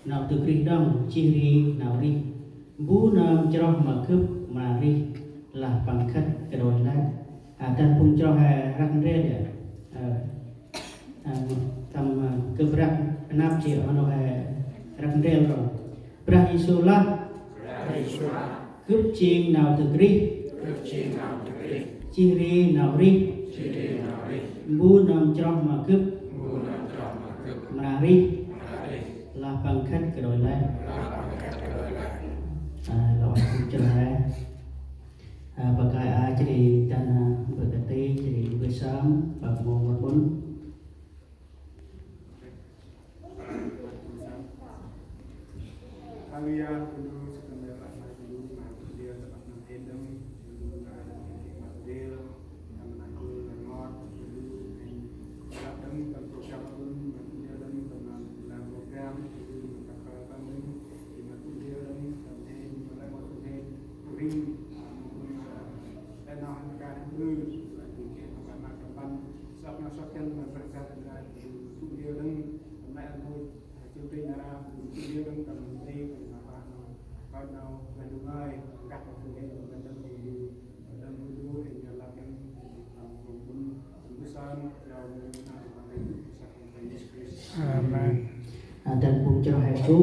nào từ kinh đông chi ri nào ri bú nam cho mà cướp mà ri là bằng khách cái đồi lá tan pun cho hà răng rê để tầm cướp răng nam chỉ ở nó hà răng rê rồi Prahisula cướp chiên nào từ ri chi ri nào ri bú nam cho mà cướp mà ri là bằng khách cái đồi lá loại chân hè và cái ai chỉ tan bữa tí chỉ bữa sáng và một bốn Alia dulu sebenarnya dulu dia tempat mengendam dulu ada tempat model yang menangkul lengot dulu berkat dengan dia dan naik anoi cuti nara dia dan kami apa kau now ngadungai kat sungai dan dan dulu yang jalan pun besar yang Yesus Kristus. Amen. Dan pun cerah itu